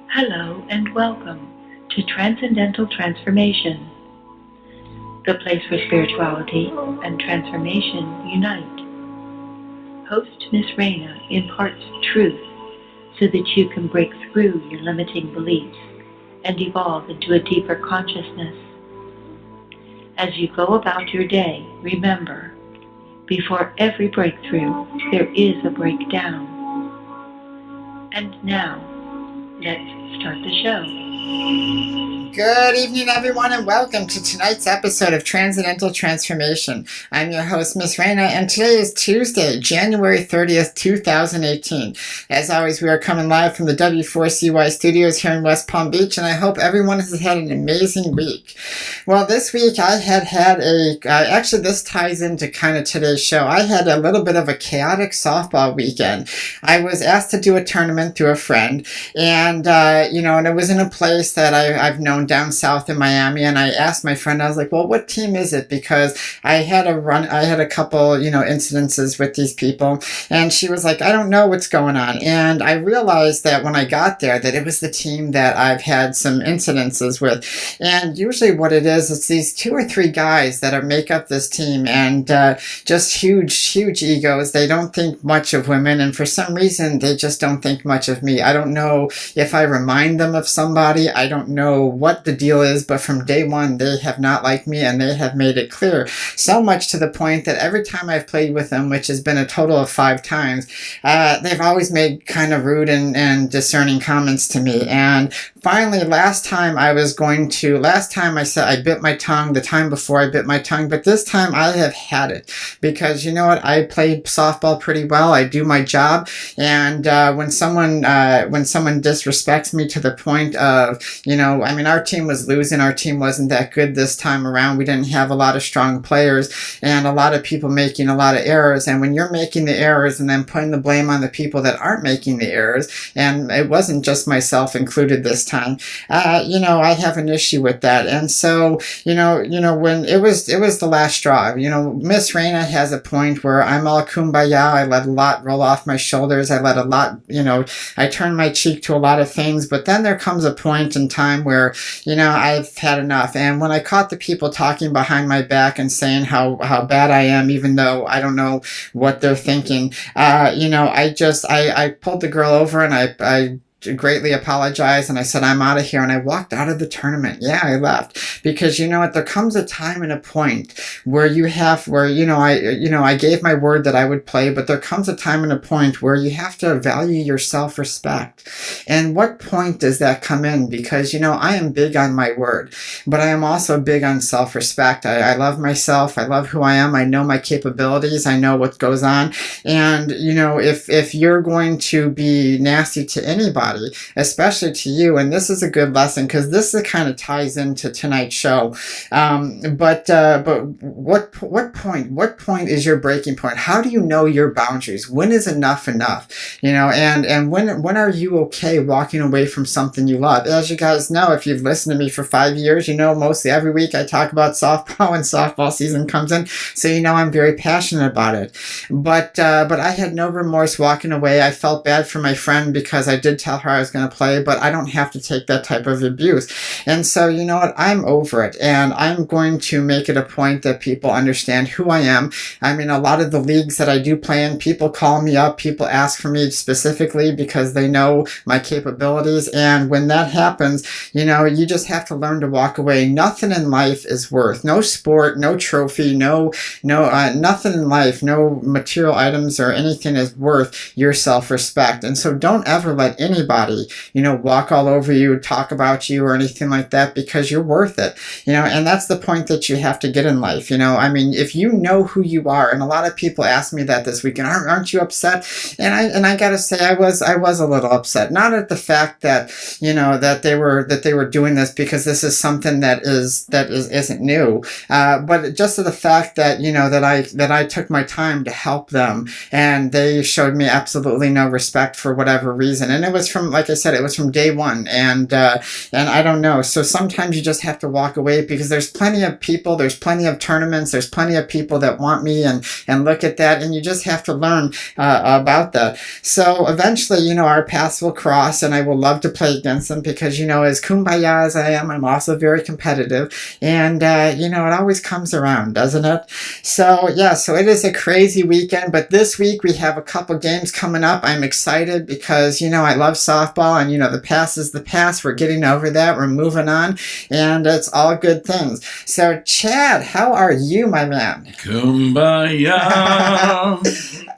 Hello and welcome to Transcendental Transformation, the place where spirituality and transformation unite. Host Miss Raina imparts truth so that you can break through your limiting beliefs and evolve into a deeper consciousness. As you go about your day, remember, before every breakthrough, there is a breakdown. And now, let's start the show. Good evening, everyone, and welcome to tonight's episode of Transcendental Transformation. I'm your host, Miss Raina, and today is Tuesday, January 30th, 2018. As always, we are coming live from the W4CY studios here in West Palm Beach, and I hope everyone has had an amazing week. Well, this week I had actually this ties into kind of today's show. I had a little bit of a chaotic softball weekend. I was asked to do a tournament through a friend, and it was in a place that I've known down south in Miami, and I asked my friend, I was like, well, what team is it? Because I had a couple, incidences with these people, and she was like, I don't know what's going on. And I realized that when I got there, that it was the team that I've had some incidences with. And usually what it is, it's these 2 or 3 guys that make up this team, and just huge egos. They don't think much of women, and for some reason, they just don't think much of me. I don't know if I remind them of somebody. I don't know what the deal is, but from day one, they have not liked me, and they have made it clear. So much to the point that every time I've played with them, which has been a total of 5 times, they've always made kind of rude and discerning comments to me. And finally, last time I said I bit my tongue. The time before I bit my tongue, but this time I have had it, because you know what? I played softball pretty well. I do my job, and when someone disrespects me to the point of, our team was losing. Our team wasn't that good this time around. We didn't have a lot of strong players and a lot of people making a lot of errors. And when you're making the errors and then putting the blame on the people that aren't making the errors, and it wasn't just myself included this time, I have an issue with that. And so, when it was the last straw, Miss Raina has a point where I'm all kumbaya. I let a lot roll off my shoulders. I let a lot, I turn my cheek to a lot of things, but then there comes a point in time where, I've had enough. And when I caught the people talking behind my back and saying how bad I am, even though I don't know what they're thinking, I pulled the girl over, and I greatly apologized, and I said, I'm out of here, and I walked out of the tournament. Yeah, I left, because you know what, there comes a time and a point where I gave my word that I would play, but there comes a time and a point where you have to value your self-respect. And what point does that come in? Because I am big on my word, but I am also big on self-respect. I love myself. I love who I am. I know my capabilities. I know what goes on. And if you're going to be nasty to anybody, especially to you, and this is a good lesson, because this kind of ties into tonight's show. But what point is your breaking point? How do you know your boundaries? When is enough enough? And when are you okay walking away from something you love? As you guys know, if you've listened to me for 5 years, mostly every week I talk about softball when softball season comes in, so I'm very passionate about it. But I had no remorse walking away. I felt bad for my friend because I did tell her I was going to play, but I don't have to take that type of abuse. And so, you know what? I'm over it, and I'm going to make it a point that people understand who I am. A lot of the leagues that I do play in, people call me up, people ask for me specifically because they know my capabilities, and when that happens, you just have to learn to walk away. Nothing in life is worth, no sport, no trophy, nothing in life, no material items or anything is worth your self-respect. And so don't ever let anybody, walk all over you, talk about you or anything like that, because you're worth it, and that's the point that you have to get in life. If you know who you are, and a lot of people asked me that this weekend, aren't you upset? And I gotta say, I was a little upset, not at the fact that, that they were doing this, because this is something that isn't new, but just at the fact that, that I took my time to help them, and they showed me absolutely no respect for whatever reason. And it was from, like I said, it was from day one, and I don't know. So sometimes you just have to walk away because there's plenty of people, there's plenty of tournaments, there's plenty of people that want me and look at that, and you just have to learn about that. So eventually, you know, our paths will cross, and I will love to play against them because, you know, as kumbaya as I am, I'm also very competitive, and you know, it always comes around, doesn't it? So yeah, so it is a crazy weekend, but this week we have a couple games coming up. I'm excited because, you know, I love softball, and, you know, the past is the past. We're getting over that. We're moving on, and it's all good things. So Chad, how are you, my man? Kumbaya.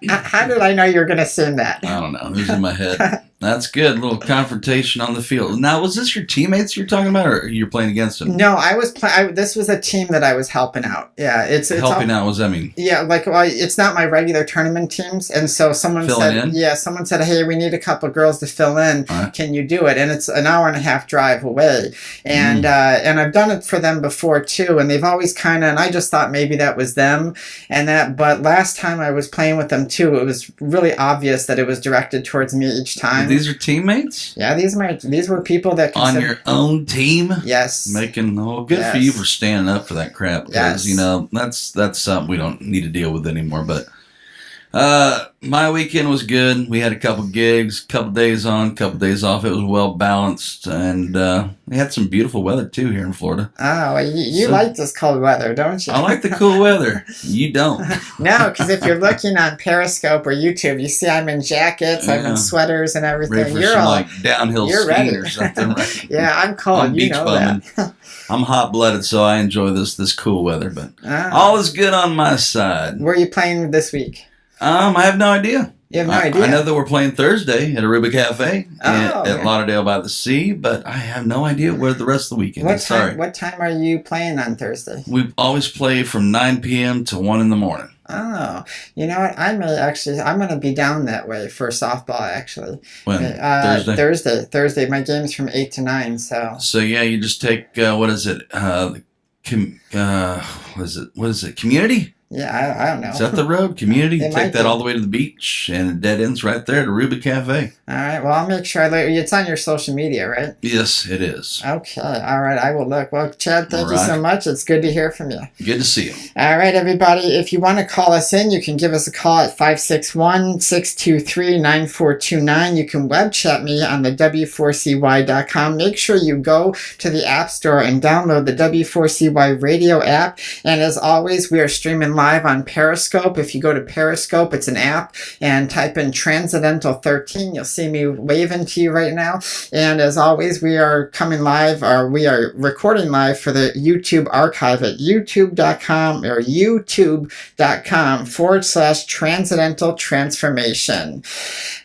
How did I know you were going to sing that? I don't know. It was in my head. That's good. A little confrontation on the field. Now, was this your teammates you're talking about, or you're playing against them? No, I was this was a team that I was helping out. Yeah, it's helping out. What does that mean? Yeah, like, well, it's not my regular tournament teams, and so someone said, hey, we need a couple girls to fill in. Right. Can you do it? And it's an hour and a half drive away, and I've done it for them before too, and they've always kind of, and I just thought maybe that was them, but last time I was playing with them too, it was really obvious that it was directed towards me each time. These are teammates? Yeah, these were people that on your own team? Yes. Good for you for standing up for that crap. Because, you know, that's something we don't need to deal with anymore. But my weekend was good. We had a couple gigs, couple days on, couple days off. It was well balanced, and we had some beautiful weather too here in Florida. Oh, you like this cold weather, don't you? I like the cool weather. You don't. No, because if you're looking on Periscope or YouTube, you see I'm in jackets, I'm in sweaters and everything. Ready for some, like, downhill skiing or something, right? Yeah, I'm cold. I'm beach bumming. I'm hot-blooded, so I enjoy this cool weather. But all is good on my side. Where are you playing this week? I have no idea. You have no idea? I know that we're playing Thursday at Aruba Cafe at Lauderdale by the Sea, but I have no idea where the rest of the weekend is. Sorry. What time are you playing on Thursday? We always play from 9 p.m. to 1 in the morning. Oh, you know what? I'm going to be down that way for softball, actually. When? Thursday. My game's from 8 to 9, so. So, yeah, you just take, what is it? What is it? Community? Yeah, I don't know. Is that the road? Community? You take that all the way to the beach, and it dead ends right there at Aruba Cafe. All right. Well, I'll make sure it's on your social media, right? Yes, it is. Okay. All right. I will look. Well, Chad, thank you so much. It's good to hear from you. Good to see you. All right, everybody. If you want to call us in, you can give us a call at 561-623-9429. You can web chat me on the W4CY.com. Make sure you go to the App Store and download the W4CY radio app. And as always, we are streaming live on Periscope. If you go to Periscope, it's an app, and type in Transcendental 13. You'll see me waving to you right now. And as always, we are coming live, or we are recording live for the YouTube archive at youtube.com or youtube.com/Transcendental Transformation.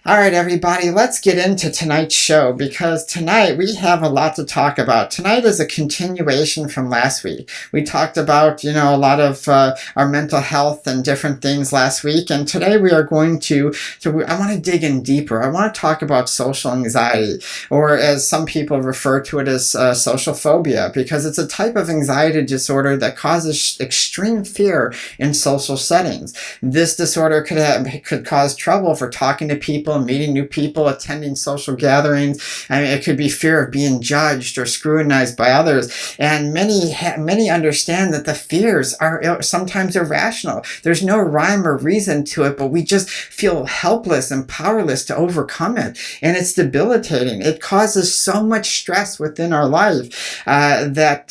All right, everybody, let's get into tonight's show, because tonight we have a lot to talk about. Tonight is a continuation from last week. We talked about, a lot of our mental health and different things last week, and today we are going to I want to dig in deeper. I want to talk about social anxiety, or as some people refer to it as social phobia, because it's a type of anxiety disorder that causes extreme fear in social settings. This disorder could cause trouble for talking to people, meeting new people, attending social gatherings. I mean, it could be fear of being judged or scrutinized by others. And many understand that the fears are sometimes irrational. There's no rhyme or reason to it, but we just feel helpless and powerless to overcome it. And it's debilitating. It causes so much stress within our life that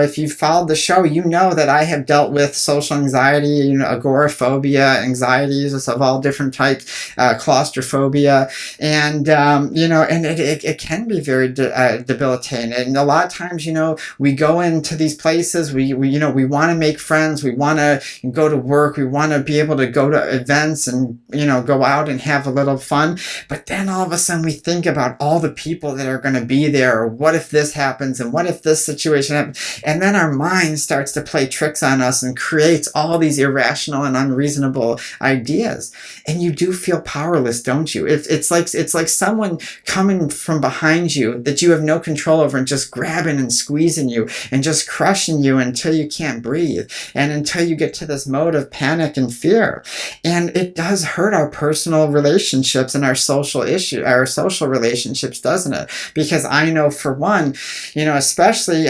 if you've followed the show, you know that I have dealt with social anxiety, agoraphobia, anxieties of all different types, claustrophobia, and it can be very debilitating. And a lot of times, we go into these places, we want to make friends, we want to go to work, we want to be able to go to events and go out and have a little fun, but then all of a sudden we think about all the people that are going to be there, or what if this happens, and what if this situation happens, and then our mind starts to play tricks on us and creates all these irrational and unreasonable ideas, and you do feel powerless, don't you? It's like someone coming from behind you that you have no control over and just grabbing and squeezing you and just crushing you until you can't breathe. And until you get to this mode of panic and fear. And it does hurt our personal relationships and our social relationships, doesn't it? Because I know, for one, especially,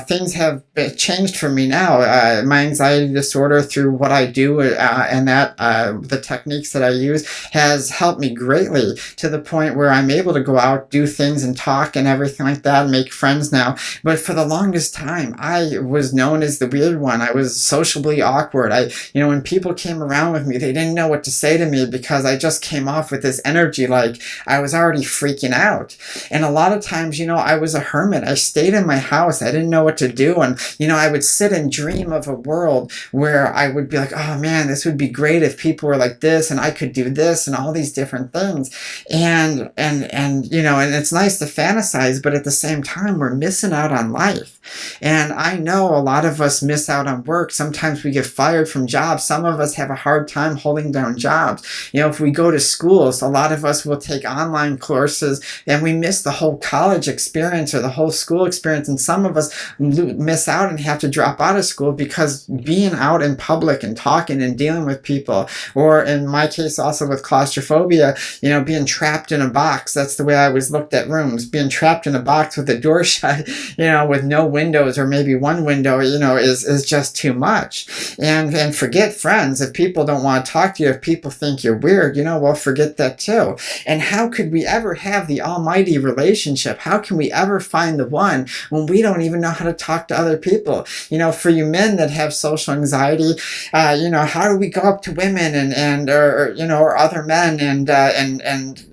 things have changed for me now. My anxiety disorder, through what I do and that the techniques that I use, has helped me greatly, to the point where I'm able to go out, do things and talk and everything like that, and make friends now. But for the longest time, I was known as the weird one. I was sociably awkward. When people came around with me, they didn't know what to say to me, because I just came off with this energy like I was already freaking out. And a lot of times, I was a hermit. I stayed in my house. I didn't know what to do. And, I would sit and dream of a world where I would be like, oh man, this would be great if people were like this, and I could do this and all these different things. And it's nice to fantasize, but at the same time, we're missing out on life. And I know a lot of us miss out on work. Sometimes we get fired from jobs. Some of us have a hard time holding down jobs. If we go to schools, a lot of us will take online courses and we miss the whole college experience or the whole school experience. And some of us miss out and have to drop out of school because being out in public and talking and dealing with people, or in my case also with claustrophobia, being trapped in a box. That's the way I always looked at rooms. Being trapped in a box with the door shut, with no windows, or maybe one window, is just too much. And forget friends. If people don't want to talk to you, if people think you're weird, well, forget that too. And how could we ever have the almighty relationship? How can we ever find the one when we don't even know how to talk to other people? For you men that have social anxiety, how do we go up to women or other men and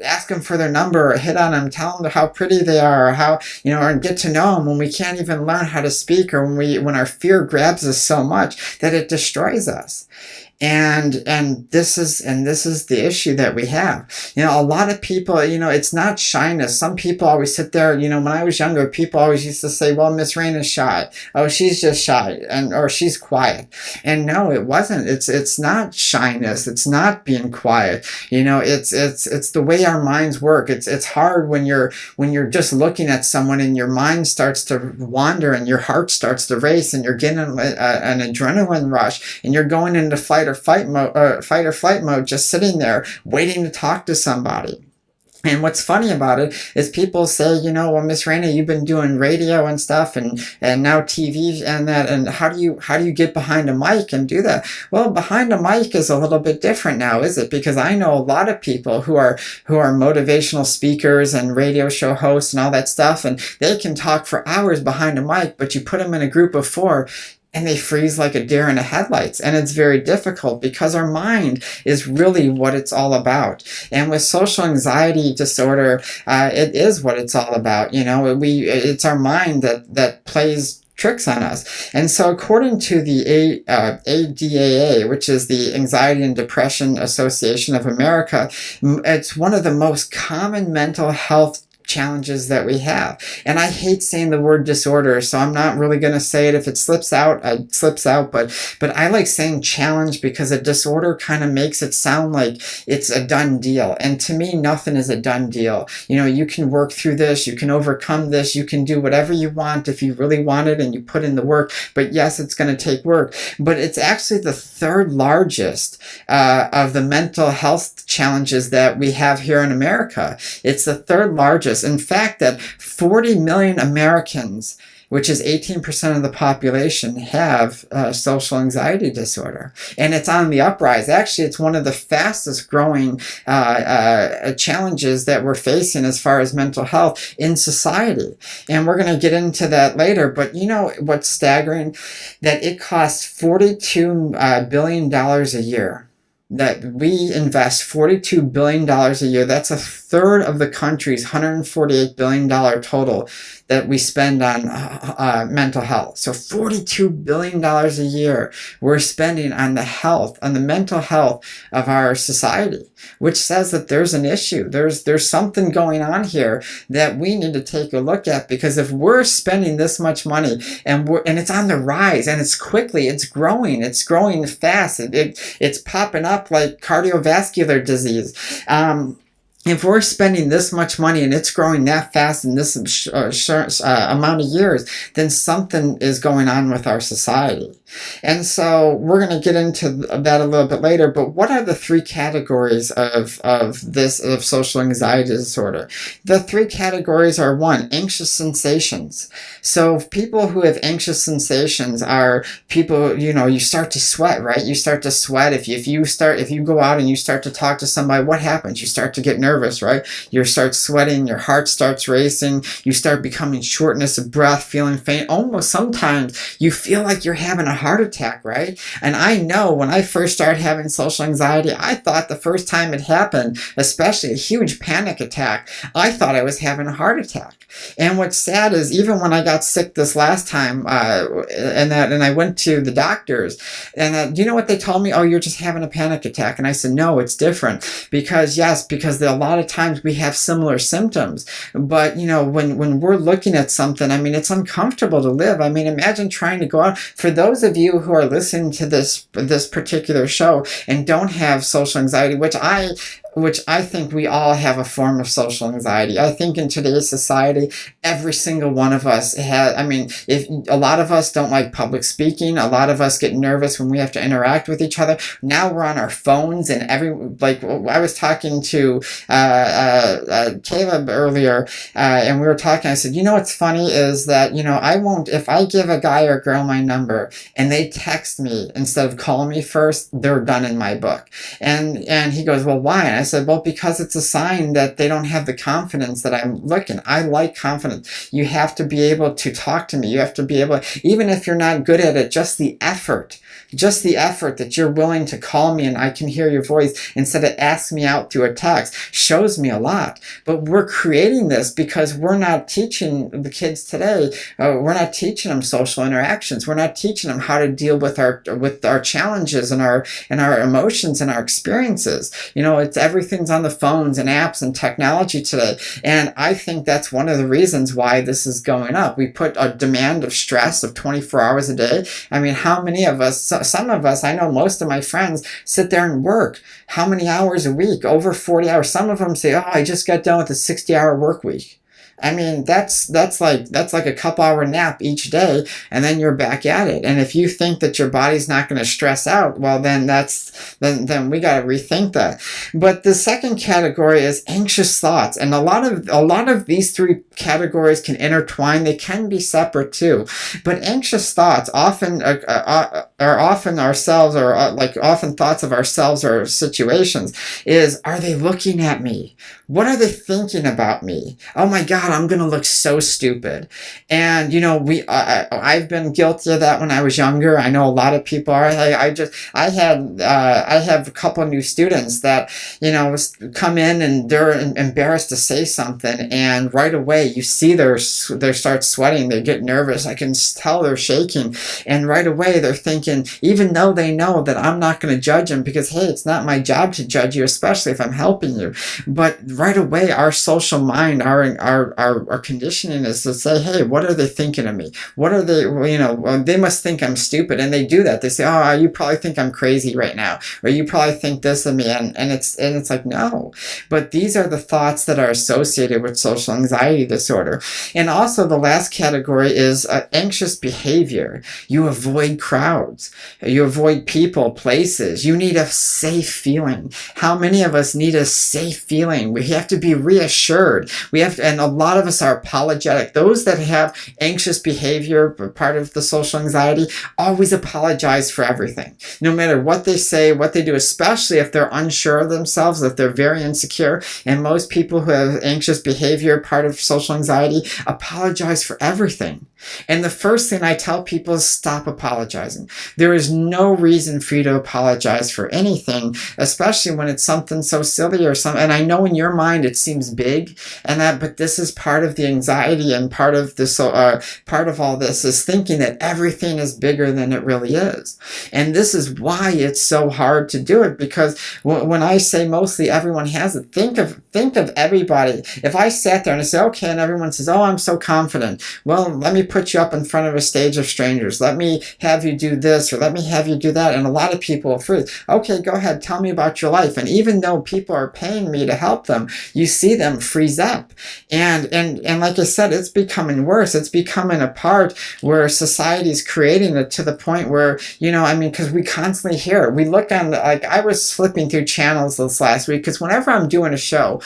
ask them for their number, or hit on them, tell them how pretty they are, or how, or get to know them, when we can't even learn how to speak, or when our fear grabs us so much that it destroys us. And this is the issue that we have. A lot of people, it's not shyness. Some people always sit there, when I was younger, people always used to say, well, Miss Raina's shy. Oh, she's just shy, or she's quiet. And no, it wasn't. It's not shyness. It's not being quiet. It's the way our minds work. It's hard when you're just looking at someone and your mind starts to wander and your heart starts to race and you're getting an adrenaline rush and you're going into fight or flight mode, just sitting there waiting to talk to somebody. And what's funny about it is people say, well, Miss Raina, you've been doing radio and stuff and now TV and that, and how do you get behind a mic and do that? Well, behind a mic is a little bit different now, is it? Because I know a lot of people who are motivational speakers and radio show hosts and all that stuff, and they can talk for hours behind a mic, but you put them in a group of 4, and they freeze like a deer in the headlights. And it's very difficult because our mind is really what it's all about. And with social anxiety disorder, it is what it's all about. It's our mind that plays tricks on us. And so according to the ADAA, which is the Anxiety and Depression Association of America, it's one of the most common mental health challenges that we have. And I hate saying the word disorder, so I'm not really going to say it. If it slips out, it slips out. But I like saying challenge because a disorder kind of makes it sound like it's a done deal. And to me, nothing is a done deal. You can work through this, you can overcome this, you can do whatever you want if you really want it and you put in the work. But yes, it's going to take work. But it's actually the 3rd largest of the mental health challenges that we have here in America. It's the 3rd largest. In fact, that 40 million Americans, which is 18% of the population, have social anxiety disorder. And it's on the uprise. Actually, it's one of the fastest growing challenges that we're facing as far as mental health in society. And we're going to get into that later. But what's staggering? That it costs $42 billion a year. That we invest $42 billion a year. That's a 1/3 of the country's $148 billion total that we spend on mental health. So $42 billion a year we're spending on the mental health of our society, which says that there's an issue. There's something going on here that we need to take a look at, because if we're spending this much money and it's on the rise and it's growing fast. It's popping up like cardiovascular disease. if we're spending this much money and it's growing that fast in this amount of years, then something is going on with our society. And so we're going to get into that a little bit later, but what are the three categories of social anxiety disorder? The three categories are: one, anxious sensations. So people who have anxious sensations are people, you start to sweat, right? You start to sweat. If you go out and you start to talk to somebody, what happens? You start to get nervous, right? You start sweating, your heart starts racing, you start becoming shortness of breath, feeling faint. Almost sometimes you feel like you're having a heart attack, right? And I know when I first started having social anxiety, I thought the first time it happened, especially a huge panic attack, I thought I was having a heart attack. And what's sad is even when I got sick this last time, and I went to the doctors, and do you know what they told me? Oh, you're just having a panic attack. And I said, no, it's different. Because a lot of times we have similar symptoms. But, when we're looking at something, it's uncomfortable to live. Imagine trying to go out. For those of you who are listening to this particular show and don't have social anxiety, which I think we all have a form of social anxiety. I think in today's society, every single one of us if a lot of us don't like public speaking, a lot of us get nervous when we have to interact with each other. Now we're on our phones, and I was talking to Caleb earlier, and we were talking. I said, what's funny is that, if I give a guy or girl my number and they text me instead of calling me first, they're done in my book. And he goes, well, why? And I said, well, because it's a sign that they don't have the confidence that I'm looking. I like confidence. You have to be able to talk to me. You have to be able, even if you're not good at it, just the effort that you're willing to call me and I can hear your voice instead of ask me out through a text shows me a lot. But we're creating this because we're not teaching the kids today. We're not teaching them social interactions. We're not teaching them how to deal with our challenges and our emotions and our experiences. Everything's on the phones and apps and technology today. And I think that's one of the reasons why this is going up. We put a demand of stress of 24 hours a day. How many of us, some of us, I know most of my friends sit there and work. How many hours a week? Over 40 hours. Some of them say, oh, I just got done with a 60-hour work week. That's like a couple hour nap each day, and then you're back at it. And if you think that your body's not going to stress out, well, then we got to rethink that. But the second category is anxious thoughts, and a lot of these three categories can intertwine. They can be separate too. But anxious thoughts often are often ourselves, or often thoughts of ourselves or situations. Are they looking at me? What are they thinking about me? Oh my God, I'm going to look so stupid. And, I've been guilty of that when I was younger. I know a lot of people are. I have a couple of new students that, come in and they're embarrassed to say something. And right away, you see they start sweating. They get nervous. I can tell they're shaking. And right away, they're thinking, even though they know that I'm not going to judge them because, hey, it's not my job to judge you, especially if I'm helping you. But right away, our social mind, our conditioning is to say, hey, what are they thinking of me? What are they, they must think I'm stupid. And they do that. They say, oh, you probably think I'm crazy right now. Or you probably think this of me. And it's like, no. But these are the thoughts that are associated with social anxiety disorder. And also the last category is anxious behavior. You avoid crowds. You avoid people, places. You need a safe feeling. How many of us need a safe feeling? We have to be reassured. And a lot of us are apologetic. Those that have anxious behavior, part of the social anxiety, always apologize for everything. No matter what they say, what they do, especially if they're unsure of themselves, if they're very insecure. And most people who have anxious behavior, part of social anxiety, apologize for everything. And the first thing I tell people is stop apologizing. There is no reason for you to apologize for anything, especially when it's something so silly or something. And I know in your mind it seems big, but this is part of the anxiety, and part of this, part of all this is thinking that everything is bigger than it really is. And this is why it's so hard to do it, because when I say mostly everyone has it, think of everybody. If I sat there and I say, okay, and everyone says, oh, I'm so confident. Well, let me put you up in front of a stage of strangers. Let me have you do this, or let me have you do that. And a lot of people will freeze. Okay, go ahead, tell me about your life. And even though people are paying me to help them, you see them freeze up. And like I said, it's becoming worse. It's becoming a part where society is creating it to the point where, because we constantly hear it. We look on, like, I was flipping through channels this last week, because whenever I'm doing a show,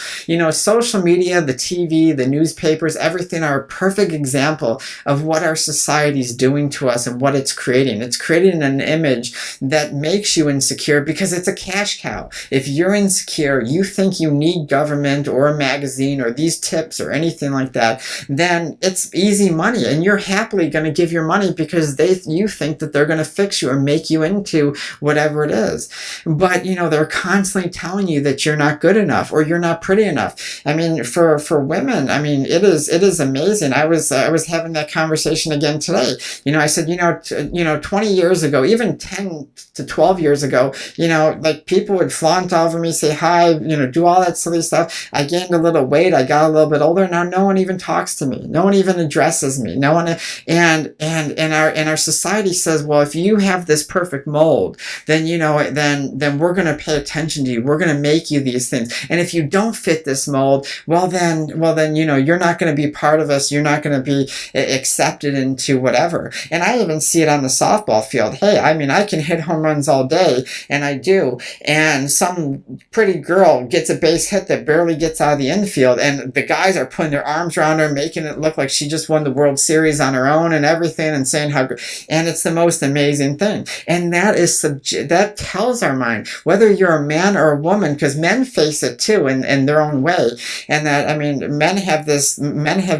social media, the TV, the newspapers, everything are a perfect example of what our society is doing to us and what it's creating. It's creating an image that makes you insecure because it's a cash cow. If you're insecure, you think you need government or a magazine or these tips or anything like that, then it's easy money, and you're happily going to give your money because you think that they're going to fix you or make you into whatever it is. But they're constantly telling you that you're not good enough or you're not pretty enough. I mean, for women, I mean, it is amazing. I was having that conversation again today. I said, 20 years ago, even 10 to 12 years ago, like, people would flaunt over me, say hi, do all that silly stuff. I gained a little weight. I got a little bit older. Now no one even talks to me. No one even addresses me. No one, and our society says, well, if you have this perfect mold, then then we're going to pay attention to you. We're going to make you these things. And if you don't fit this mold, well then you're not going to be part of us. You're not going to be accepted into whatever. And I even see it on the softball field. Hey, I mean, I can hit home runs all day, and I do. And some pretty girl gets a base hit that barely gets out of the infield, and the guys are putting their arms around her, making it look like she just won the World Series on her own and everything, and saying how good. And it's the most amazing thing. And that tells our mind, whether you're a man or a woman, because men face it too in their own way. And that, I mean, men have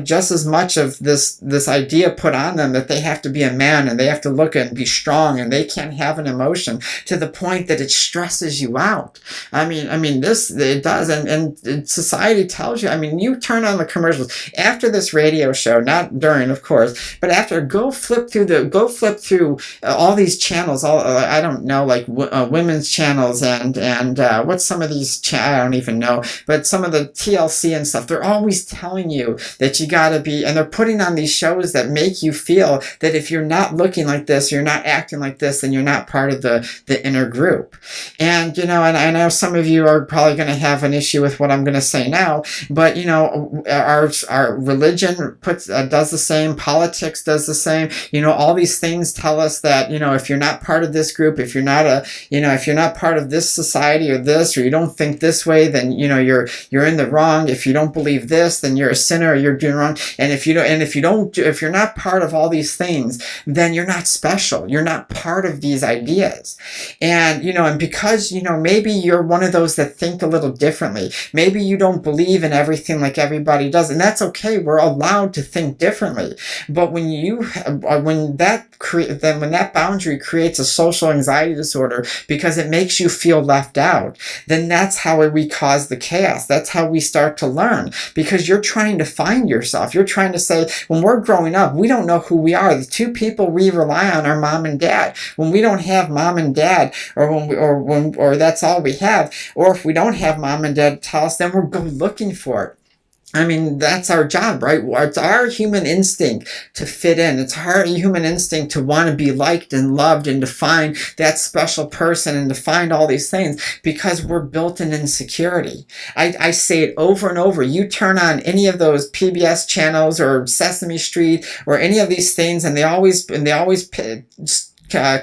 just as much of this idea put on them that they have to be a man and they have to look and be strong and they can't have an emotion, to the point that it stresses you out. I mean, it does. And society tells you, I mean, you turn on the commercials after this radio show, not during, of course, but after, go flip through all these channels, I don't know, like women's channels and what's some of these, I don't even know, but some of the TLC and stuff, they're always telling you that you gotta be, and they're putting on these shows that make you feel that if you're not looking like this, you're not acting like this, then you're not part of the inner group. And, and I know some of you are probably going to have an issue with what I'm going to say now, but, our religion does the same, politics does the same, all these things tell us that, if you're not part of this group, if you're not if you're not part of this society or you don't think this way, then, you're in the wrong. If you don't believe this, then you're a sinner or you're doing wrong. And if you're not part of all these things, then you're not special. You're not part of these ideas. And, and because, maybe you're one of those that think a little differently. Maybe you don't believe in everything like everybody does, and that's okay. We're allowed to think differently. But when that boundary creates a social anxiety disorder because it makes you feel left out, then that's how we cause the chaos. That's how we start to learn, because you're trying to find yourself. You're trying to say, when we're growing up, we don't know who we are. The two people we rely on are mom and dad. When we don't have mom and dad, or that's all we have, or if we don't have mom and dad tell us, then we're going looking for it. I mean, that's our job, right? It's our human instinct to fit in. It's our human instinct to want to be liked and loved and to find that special person and to find all these things, because we're built in insecurity. I say it over and over. You turn on any of those PBS channels or Sesame Street or any of these things, and they always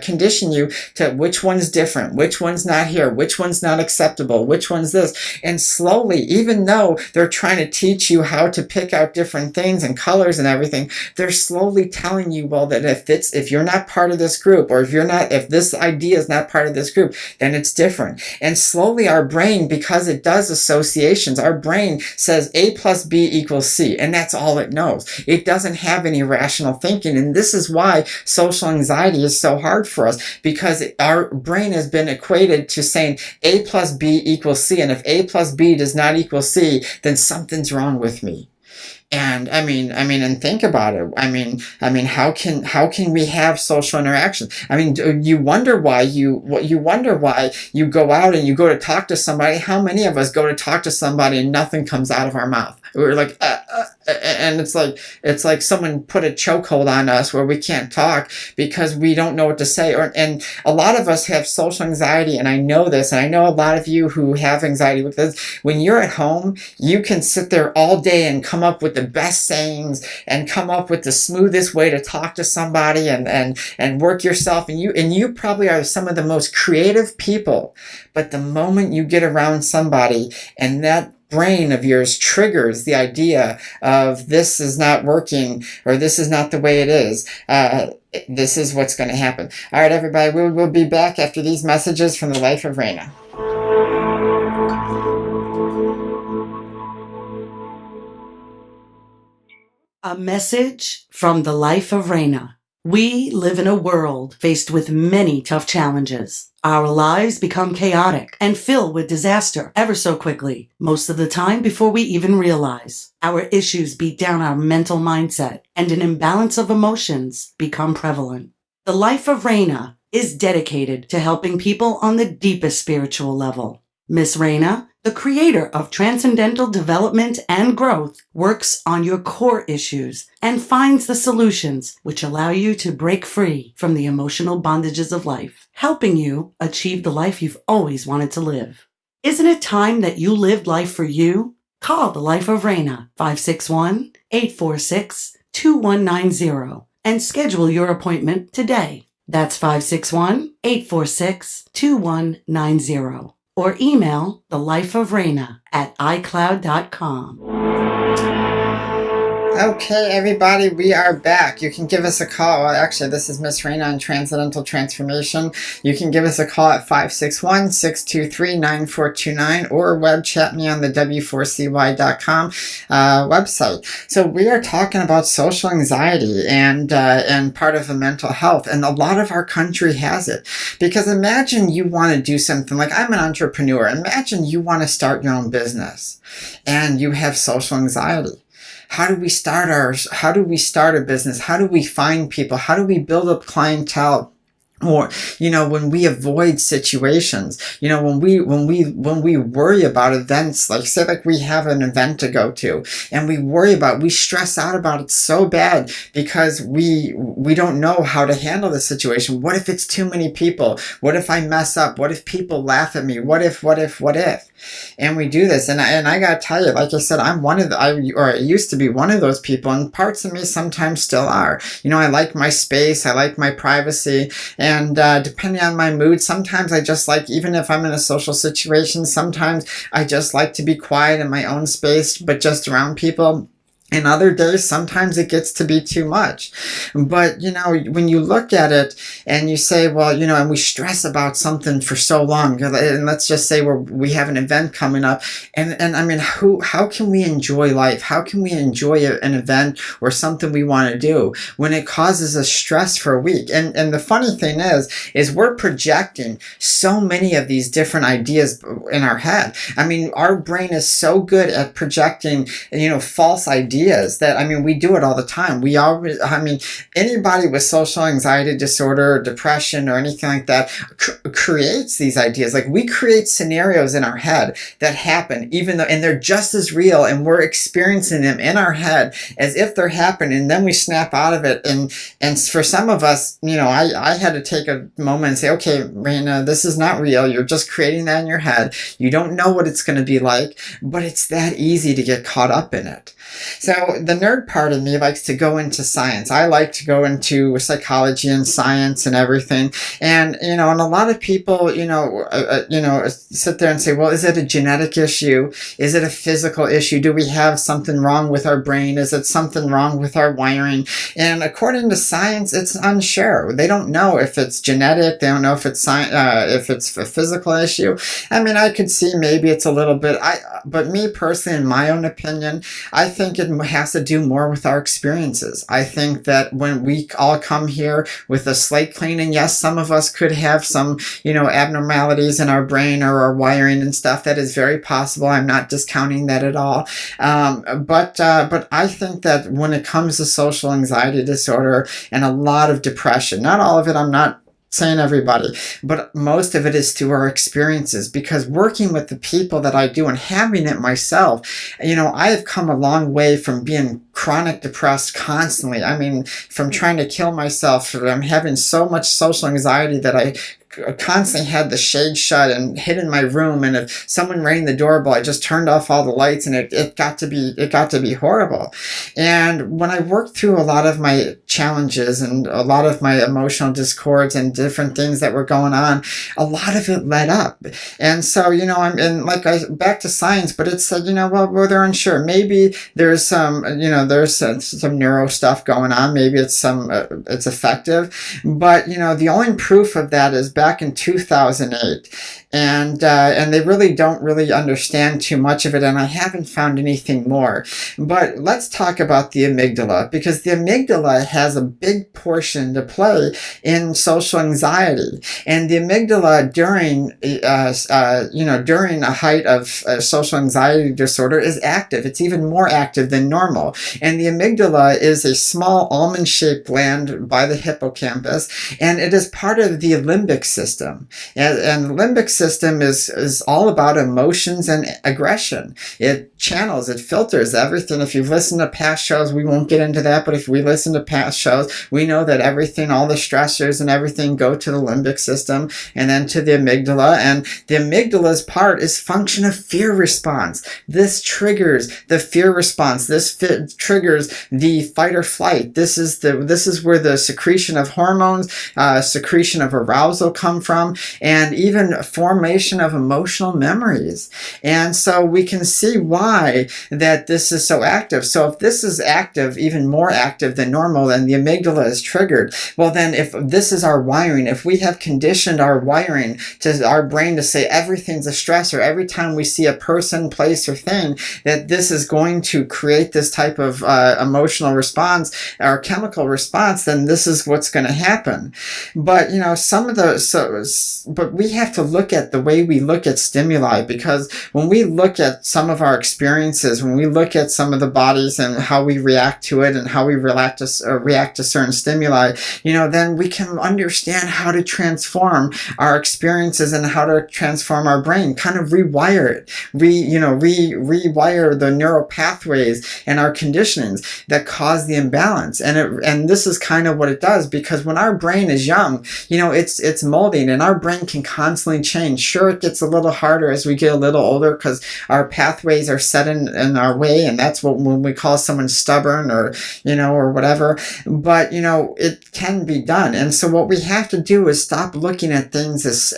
condition you to which one's different, which one's not here, which one's not acceptable, which one's this. And slowly, even though they're trying to teach you how to pick out different things and colors and everything, they're slowly telling you, well, that if you're not part of this group, or if this idea is not part of this group, then it's different. And slowly our brain, because it does associations, our brain says A plus B equals C, and that's all it knows. It doesn't have any rational thinking. And this is why social anxiety is so hard for us, because our brain has been equated to saying A plus B equals C, and if A plus B does not equal C, then something's wrong with me. And and think about it. I mean, how can we have social interaction? I mean, you wonder why you go out and you go to talk to somebody. How many of us go to talk to somebody and nothing comes out of our mouth? We're like, and it's like someone put a chokehold on us where we can't talk because we don't know what to say. And a lot of us have social anxiety, and I know this, and I know a lot of you who have anxiety with this. When you're at home, you can sit there all day and come up with the best sayings and come up with the smoothest way to talk to somebody and work yourself, and you probably are some of the most creative people. But the moment you get around somebody and that brain of yours triggers the idea of this is not working or this is not the way it is, this is what's going to happen. All right, everybody, we'll be back after these messages from the life of Raina. A message from the life of Raina. We live in a world faced with many tough challenges. Our lives become chaotic and filled with disaster ever so quickly, most of the time before we even realize. Our issues beat down our mental mindset, and an imbalance of emotions become prevalent. The life of Raina is dedicated to helping people on the deepest spiritual level. Miss Raina, the creator of Transcendental Development and Growth, works on your core issues and finds the solutions which allow you to break free from the emotional bondages of life, helping you achieve the life you've always wanted to live. Isn't it time that you lived life for you? Call the Life of Raina, 561-846-2190, and schedule your appointment today. That's 561-846-2190. Or email thelifeofraina@icloud.com. Okay, everybody, we are back. You can give us a call. Well, actually, this is Miss Raina on Transcendental Transformation. You can give us a call at 561-623-9429 or web chat me on the w4cy.com website. So we are talking about social anxiety and part of the mental health, and a lot of our country has it. Because imagine you want to do something like, I'm an entrepreneur. Imagine you want to start your own business and you have social anxiety. How do we start a business? How do we find people? How do we build up clientele? Or, when we avoid situations, when we worry about events, like we have an event to go to and we stress out about it so bad because we don't know how to handle the situation. What if it's too many people? What if I mess up? What if people laugh at me? What if? And we do this. And I gotta tell you, like I said, I used to be one of those people, and parts of me sometimes still are. I like my space. I like my privacy. And depending on my mood, sometimes I just like, even if I'm in a social situation, sometimes I just like to be quiet in my own space, but just around people. And other days, sometimes it gets to be too much. But, when you look at it and you say, well, and we stress about something for so long, and let's just say we have an event coming up, and I mean, how can we enjoy life? How can we enjoy an event or something we want to do when it causes us stress for a week? And the funny thing is we're projecting so many of these different ideas in our head. I mean, our brain is so good at projecting, false ideas that, we do it all the time. Anybody with social anxiety disorder, depression, or anything like that creates these ideas. Like, we create scenarios in our head that happen, and they're just as real, and we're experiencing them in our head as if they're happening, and then we snap out of it. And for some of us, I had to take a moment and say, okay, Raina, this is not real. You're just creating that in your head. You don't know what it's going to be like, but it's that easy to get caught up in it. So the nerd part of me likes to go into science. I like to go into psychology and science and everything. And, and a lot of people, sit there and say, well, is it a genetic issue? Is it a physical issue? Do we have something wrong with our brain? Is it something wrong with our wiring? And according to science, it's unsure. They don't know if it's genetic. They don't know if it's a physical issue. I could see maybe it's a little bit, but me personally, in my own opinion, I think it has to do more with our experiences. I think that when we all come here with a slate clean, and yes, some of us could have some, abnormalities in our brain or our wiring and stuff. That is very possible. I'm not discounting that at all. But I think that when it comes to social anxiety disorder and a lot of depression, not all of it, I'm not saying everybody, but most of it is through our experiences, because working with the people that I do and having it myself, I have come a long way from being chronic depressed constantly. I mean, from trying to kill myself, from having so much social anxiety that I constantly had the shade shut and hid in my room, and if someone rang the doorbell, I just turned off all the lights, and it got to be horrible. And when I worked through a lot of my challenges and a lot of my emotional discords and different things that were going on, a lot of it led up. And so, back to science, but it said, well, they're unsure. Maybe there's some neuro stuff going on. Maybe it's effective. But, the only proof of that is back in 2008. And they really don't understand too much of it, and I haven't found anything more. But let's talk about the amygdala, because the amygdala has a big portion to play in social anxiety. And the amygdala during a height of social anxiety disorder is active. It's even more active than normal. And the amygdala is a small almond-shaped gland by the hippocampus, and it is part of the limbic system. And the limbic system is all about emotions and aggression. It channels, it filters everything. If you've listened to past shows, we won't get into that, but if we listen to past shows, we know that everything, all the stressors and everything go to the limbic system and then to the amygdala. And the amygdala's part is function of fear response. This triggers the fear response. This triggers the fight or flight. This is where the secretion of hormones, secretion of arousal come from, and even formation of emotional memories. And so we can see why that this is so active. So if this is active, even more active than normal, then the amygdala is triggered. Well, then if this is our wiring, if we have conditioned our wiring to our brain to say everything's a stressor, every time we see a person, place, or thing, that this is going to create this type of emotional response or chemical response, then this is what's going to happen. But but we have to look at the way we look at stimuli, because when we look at some of our experiences, when we look at some of the bodies and how we react to it and how we react to certain stimuli, then we can understand how to transform our experiences and how to transform our brain, kind of rewire it, rewire the neural pathways and our conditionings that cause the imbalance. And this is kind of what it does, because when our brain is young, it's molding, and our brain can constantly change. Sure, it gets a little harder as we get a little older because our pathways are set in our way, and that's when we call someone stubborn or whatever. But it can be done. And so what we have to do is stop looking at things as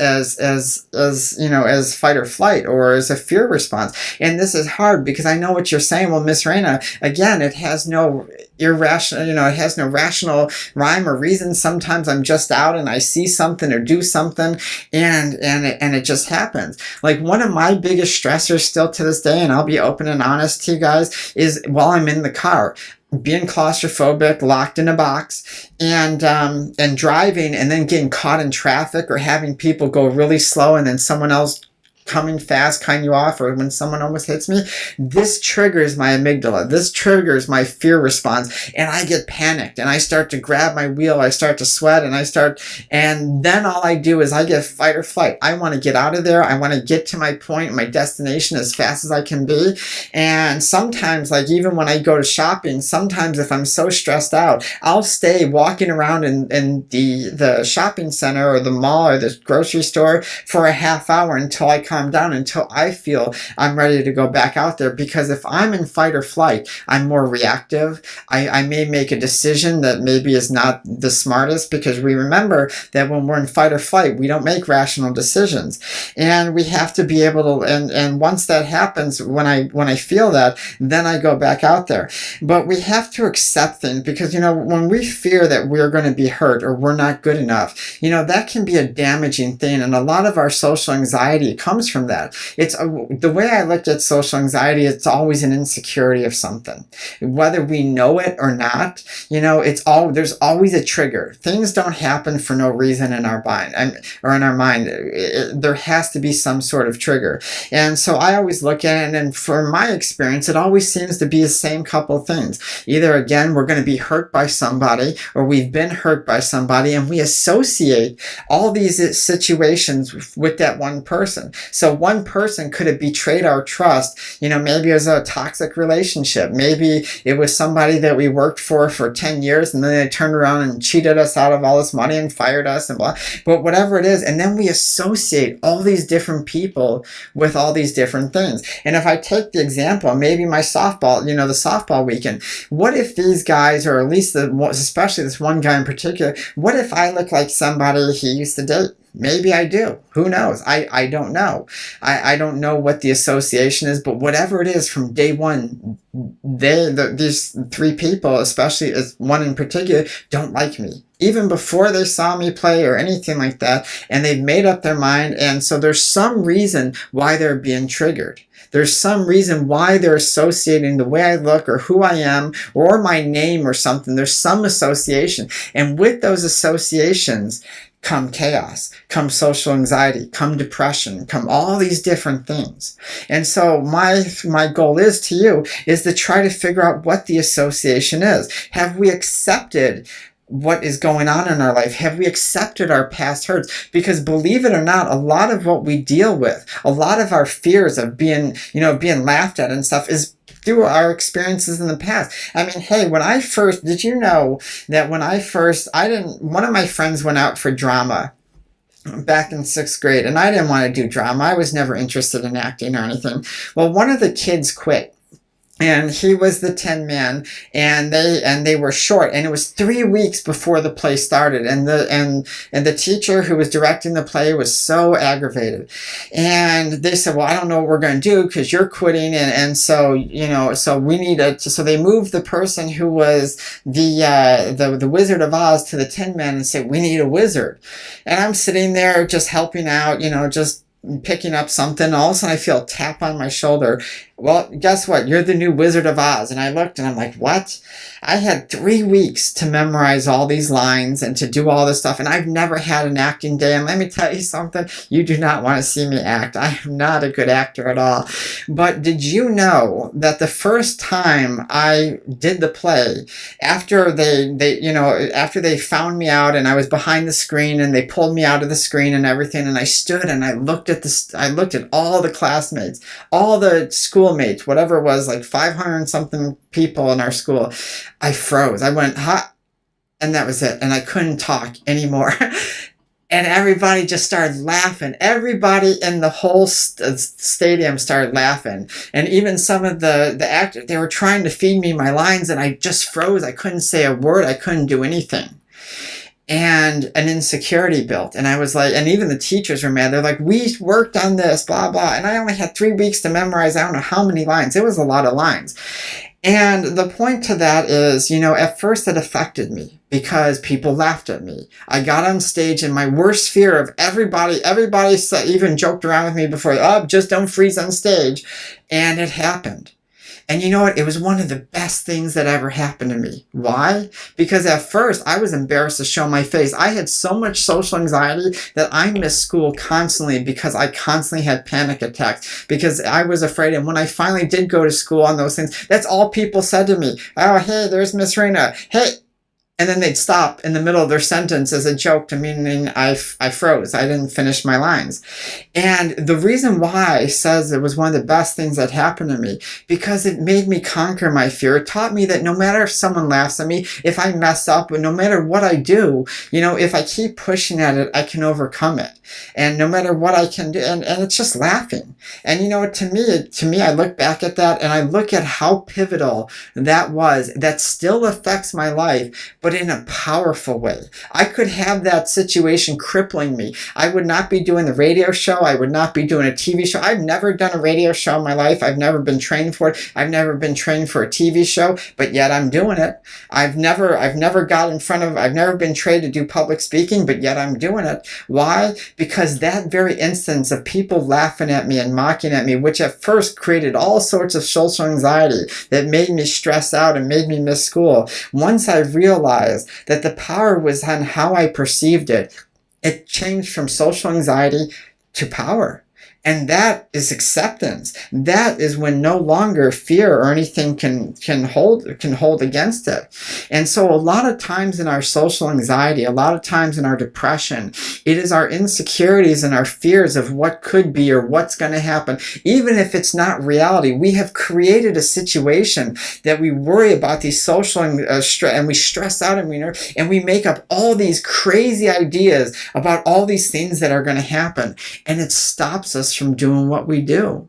fight or flight or as a fear response. And this is hard, because I know what you're saying. Well, Miss Raina, again, it has no rational rhyme or reason. Sometimes I'm just out and I see something or do something, and it just happens. Like, one of my biggest stressors still to this day, and I'll be open and honest to you guys, is while I'm in the car, being claustrophobic, locked in a box, and driving, and then getting caught in traffic, or having people go really slow and then someone else coming fast, cutting you off, or when someone almost hits me. This triggers my amygdala. This triggers my fear response, and I get panicked, and I start to grab my wheel, I start to sweat, and then all I do is I get fight or flight. I want to get out of there. I want to get to my point, my destination, as fast as I can be. And sometimes, like even when I go to shopping, sometimes if I'm so stressed out, I'll stay walking around in the shopping center or the mall or the grocery store for a half hour until I calm down, until I feel I'm ready to go back out there. Because if I'm in fight or flight, I'm more reactive. I may make a decision that maybe is not the smartest, because we remember that when we're in fight or flight, we don't make rational decisions. And we have to be able to, and once that happens, when I feel that, then I go back out there. But we have to accept things, because when we fear that we're going to be hurt or we're not good enough, that can be a damaging thing. And a lot of our social anxiety comes comes from that. It's the way I looked at social anxiety, it's always an insecurity of something. Whether we know it or not, there's always a trigger. Things don't happen for no reason in our mind, or in our mind. There has to be some sort of trigger. And so I always look at it, and for my experience, it always seems to be the same couple of things. Either, again, we're going to be hurt by somebody, or we've been hurt by somebody, and we associate all these situations with that one person. So one person could have betrayed our trust. Maybe it was a toxic relationship. Maybe it was somebody that we worked for 10 years, and then they turned around and cheated us out of all this money and fired us and blah. But whatever it is, and then we associate all these different people with all these different things. And if I take the example, maybe my softball, the softball weekend, what if these guys, or at least especially this one guy in particular, what if I look like somebody he used to date? Maybe I do. Who knows? I don't know. I don't know what the association is, but whatever it is, from day one, these three people, especially as one in particular, don't like me. Even before they saw me play or anything like that, and they've made up their mind, and so there's some reason why they're being triggered. There's some reason why they're associating the way I look or who I am or my name or something. There's some association. And with those associations come chaos, come social anxiety, come depression, come all these different things. And so my goal is to you is to try to figure out what the association is. Have we accepted what is going on in our life? Have we accepted our past hurts? Because believe it or not, a lot of what we deal with, a lot of our fears of being laughed at and stuff is through our experiences in the past. I mean, hey, did you know that one of my friends went out for drama back in 6th grade, and I didn't want to do drama. I was never interested in acting or anything. Well, one of the kids quit. And he was the 10 man, and they were short, and it was 3 weeks before the play started, and the teacher who was directing the play was so aggravated, and they said, well, I don't know what we're going to do because you're quitting, and so so we need so they moved the person who was the Wizard of Oz to the 10 man and said, we need a wizard, and I'm sitting there just helping out, just picking up something. All of a sudden I feel a tap on my shoulder. Well, guess what? You're the new Wizard of Oz. And I looked and I'm like, what? I had 3 weeks to memorize all these lines and to do all this stuff. And I've never had an acting day. And let me tell you something. You do not want to see me act. I am not a good actor at all. But did you know that the first time I did the play, after they found me out and I was behind the screen and they pulled me out of the screen and everything, and I stood and I looked at all the classmates, all the schoolmates, whatever it was, like 500 and something people in our school. I froze. I went, ha, and that was it. And I couldn't talk anymore. And everybody just started laughing. Everybody in the whole stadium started laughing. And even some of the actors, they were trying to feed me my lines, and I just froze. I couldn't say a word. I couldn't do anything. And an insecurity built. And I was like, and even the teachers were mad. They're like, we worked on this, blah, blah. And I only had 3 weeks to memorize, I don't know how many lines. It was a lot of lines. And the point to that is, at first it affected me because people laughed at me. I got on stage and my worst fear of everybody even joked around with me before, just don't freeze on stage. And it happened. And you know what? It was one of the best things that ever happened to me. Why? Because at first I was embarrassed to show my face. I had so much social anxiety that I missed school constantly because I constantly had panic attacks because I was afraid. And when I finally did go to school on those things, that's all people said to me. Oh, hey, there's Miss Raina. Hey. And then they'd stop in the middle of their sentence as a joke to meaning I froze. I didn't finish my lines. And the reason why I says it was one of the best things that happened to me, because it made me conquer my fear. It taught me that no matter if someone laughs at me, if I mess up, no matter what I do, if I keep pushing at it, I can overcome it. And no matter what I can do, and it's just laughing. And to me, I look back at that and I look at how pivotal that was. That still affects my life, but but in a powerful way. I could have that situation crippling me. I would not be doing the radio show. I would not be doing a TV show. I've never done a radio show in my life. I've never been trained for it. I've never been trained for a TV show, but yet I'm doing it. I've never been trained to do public speaking, but yet I'm doing it. Why? Because that very instance of people laughing at me and mocking at me, which at first created all sorts of social anxiety that made me stress out and made me miss school. Once I realized that the power was on how I perceived it, it changed from social anxiety to power. And that is acceptance. That is when no longer fear or anything can hold against it. And so a lot of times in our social anxiety, a lot of times in our depression, it is our insecurities and our fears of what could be or what's going to happen. Even if it's not reality, we have created a situation that we worry about these social and we stress out and we make up all these crazy ideas about all these things that are going to happen. And it stops us from doing what we do.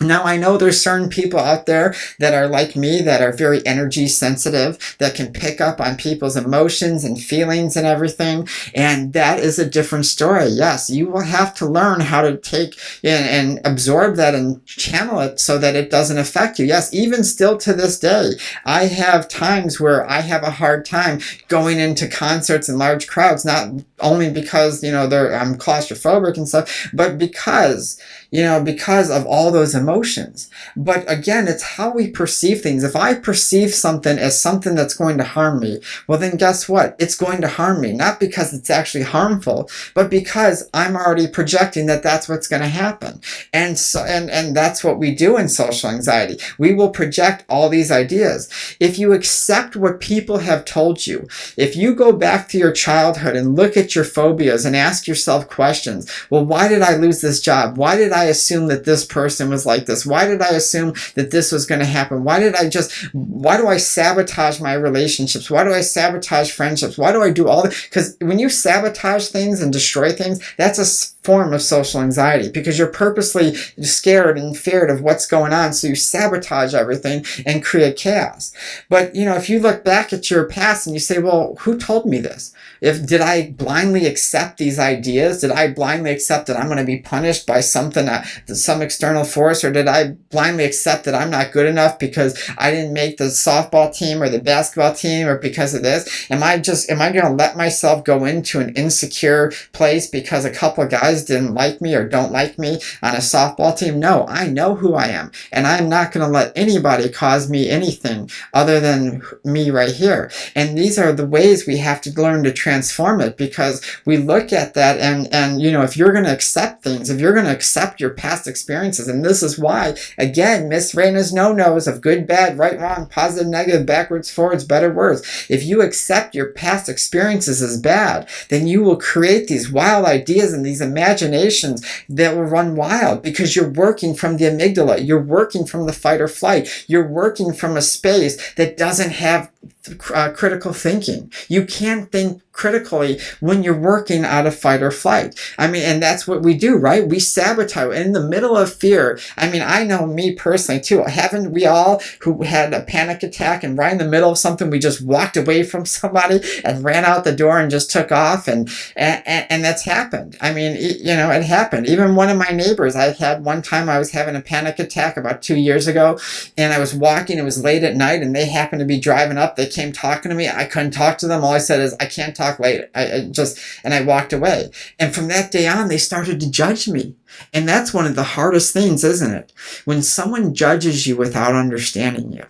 Now, I know there's certain people out there that are like me, that are very energy sensitive, that can pick up on people's emotions and feelings and everything. And that is a different story. Yes, you will have to learn how to take and absorb that and channel it so that it doesn't affect you. Yes, even still to this day, I have times where I have a hard time going into concerts in large crowds, not only because, I'm claustrophobic and stuff, but because of all those emotions. But again, it's how we perceive things. If I perceive something as something that's going to harm me, well then guess what? It's going to harm me. Not because it's actually harmful, but because I'm already projecting that that's what's going to happen. And so, and that's what we do in social anxiety. We will project all these ideas. If you accept what people have told you, if you go back to your childhood and look at your phobias and ask yourself questions, well, why did I lose this job? Why did I assume that this person was like this? Why did I assume that this was going to happen? Why do I sabotage my relationships? Why do I sabotage friendships? Why do I do all that? Because when you sabotage things and destroy things, that's a form of social anxiety, because you're purposely scared and feared of what's going on, so you sabotage everything and create chaos. But if you look back at your past and you say, well, who told me this? Did I blindly accept these ideas? Did I blindly accept that I'm going to be punished by something, some external force? Or did I blindly accept that I'm not good enough because I didn't make the softball team or the basketball team, or because of this? Am I going to let myself go into an insecure place because a couple of guys didn't like me or don't like me on a softball team? No, I know who I am, and I'm not going to let anybody cause me anything other than me right here. And these are the ways we have to learn to transform it, because we look at that and if you're going to accept things, if you're going to accept your past experiences, and this is why, again, Miss Raina's no-nos of good, bad, right, wrong, positive, negative, backwards, forwards, better, worse. If you accept your past experiences as bad, then you will create these wild ideas and these imaginations that will run wild, because you're working from the amygdala, you're working from the fight or flight, you're working from a space that doesn't have critical thinking. You can't think critically when you're working out of fight or flight. And that's what we do, right? We sabotage in the middle of fear. I know me personally too. Haven't we all, who had a panic attack and right in the middle of something, we just walked away from somebody and ran out the door and just took off, and that's happened. It happened. Even one of my neighbors, I had one time I was having a panic attack about 2 years ago, and I was walking, it was late at night, and they happened to be driving up. They came talking to me. I couldn't talk to them. All I said is, I can't talk later. And I walked away. And from that day on, they started to judge me. And that's one of the hardest things, isn't it? When someone judges you without understanding you.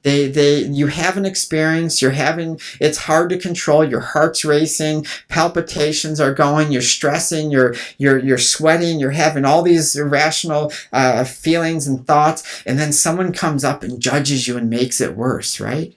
You have an experience, it's hard to control, your heart's racing, palpitations are going, you're stressing, you're sweating, you're having all these irrational feelings and thoughts, and then someone comes up and judges you and makes it worse, right?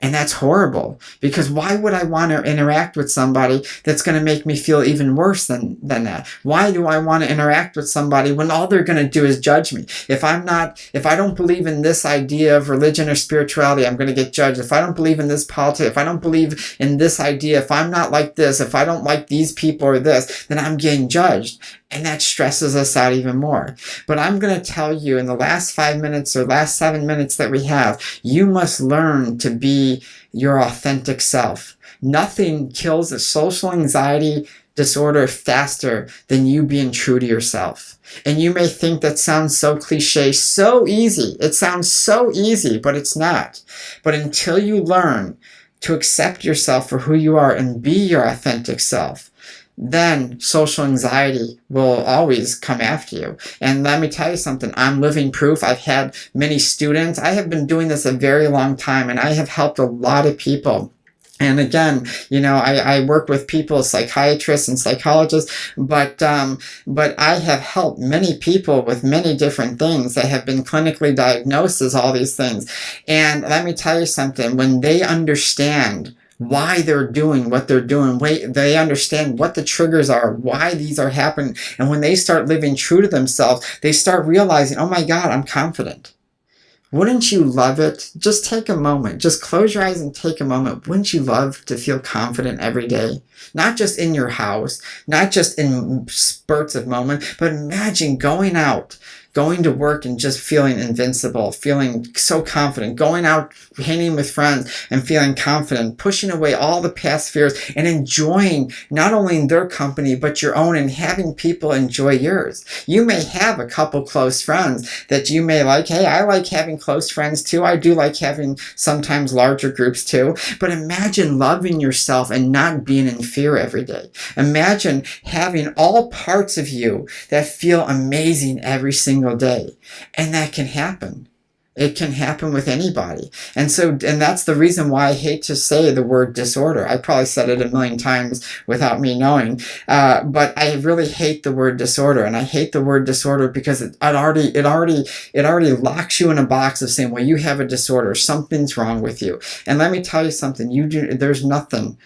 And that's horrible, because why would I want to interact with somebody that's going to make me feel even worse than that? Why do I want to interact with somebody when all they're going to do is judge me? If I don't believe in this idea of religion or spirituality, I'm going to get judged. If I don't believe in this politics, if I don't believe in this idea, if I'm not like this, if I don't like these people or this, then I'm getting judged. And that stresses us out even more. But I'm going to tell you, in the last 5 minutes or last 7 minutes that we have, you must learn to be your authentic self. Nothing kills a social anxiety disorder faster than you being true to yourself. And you may think that sounds so cliche, so easy. It sounds so easy, but it's not. But until you learn to accept yourself for who you are and be your authentic self, then social anxiety will always come after you. And let me tell you something, I'm living proof. I've had many students. I have been doing this a very long time, and I have helped a lot of people. And again, you know, I work with people, psychiatrists and psychologists, but I have helped many people with many different things that have been clinically diagnosed as all these things. And let me tell you something, when they understand why they're doing what they're doing, they understand what the triggers are, why these are happening, and when they start living true to themselves, they start realizing, oh my God, I'm confident. Wouldn't you love it? Just take a moment. Just close your eyes and take a moment. Wouldn't you love to feel confident every day? Not just in your house, not just in spurts of moment, but imagine going out, going to work and just feeling invincible, feeling so confident, going out, hanging with friends and feeling confident, pushing away all the past fears and enjoying not only their company, but your own, and having people enjoy yours. You may have a couple close friends that you may like. Hey, I like having close friends too. I do like having sometimes larger groups too. But imagine loving yourself and not being in fear every day. Imagine having all parts of you that feel amazing every single day. And that can happen. It can happen with anybody. And that's the reason why I hate to say the word disorder. I probably said it a million times without me knowing. But I really hate the word disorder. And I hate the word disorder because it already locks you in a box of saying, well, you have a disorder. Something's wrong with you. And let me tell you something. There's nothing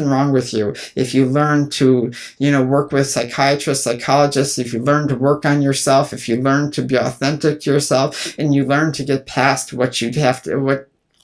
wrong with you. If you learn to, work with psychiatrists, psychologists, if you learn to work on yourself, if you learn to be authentic to yourself, and you learn to get past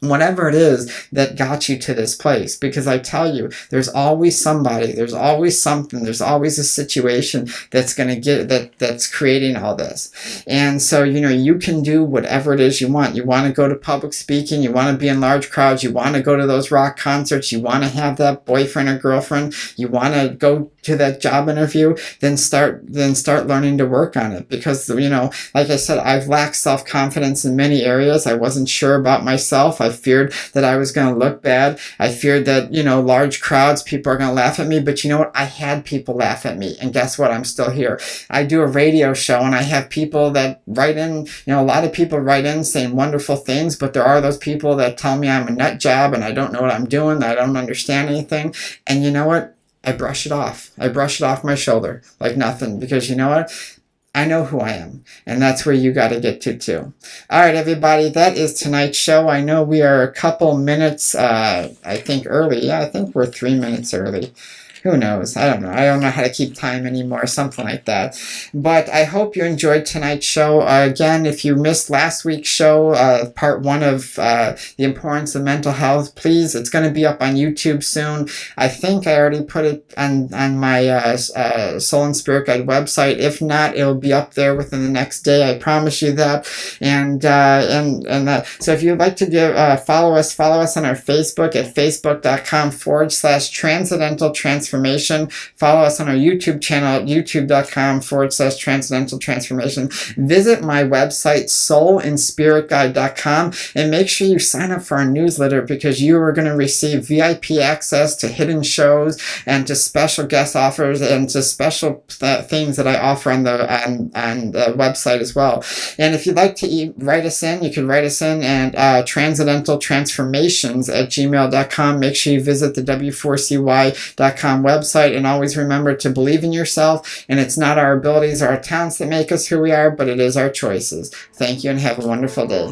whatever it is that got you to this place. Because I tell you, there's always somebody, there's always something, there's always a situation that's going to that's creating all this. And so, you can do whatever it is you want. You want to go to public speaking, you want to be in large crowds, you want to go to those rock concerts, you want to have that boyfriend or girlfriend, you want to go to that job interview, then start learning to work on it. Because, like I said, I've lacked self-confidence in many areas. I wasn't sure about myself. I feared that I was going to look bad. I feared that, large crowds, people are going to laugh at me. But you know what? I had people laugh at me. And guess what? I'm still here. I do a radio show and I have people that write in, a lot of people write in saying wonderful things, but there are those people that tell me I'm a nut job and I don't know what I'm doing, that I don't understand anything. And you know what? I brush it off. I brush it off my shoulder like nothing, because you know what? I know who I am, and that's where you got to get to too. All right, everybody, that is tonight's show. I know we are a couple minutes, I think early. Yeah, I think we're 3 minutes early. Who knows? I don't know. I don't know how to keep time anymore, something like that. But I hope you enjoyed tonight's show. Again, if you missed last week's show, part 1 of the importance of mental health, please, it's going to be up on YouTube soon. I think I already put it on my Soul and Spirit Guide website. If not, it'll be up there within the next day. I promise you that. And so if you'd like to follow us on our Facebook at facebook.com/Transcendental Transformation. Follow us on our YouTube channel at youtube.com/Transcendental Transformation. Visit my website, soulandspiritguide.com, and make sure you sign up for our newsletter, because you are going to receive VIP access to hidden shows and to special guest offers and to special things that I offer on the website as well. And if you'd like to write us in, you can write us in at transcendentaltransformations@gmail.com. Make sure you visit the w4cy.com website, and always remember to believe in yourself. And it's not our abilities or our talents that make us who we are, but it is our choices. Thank you and have a wonderful day.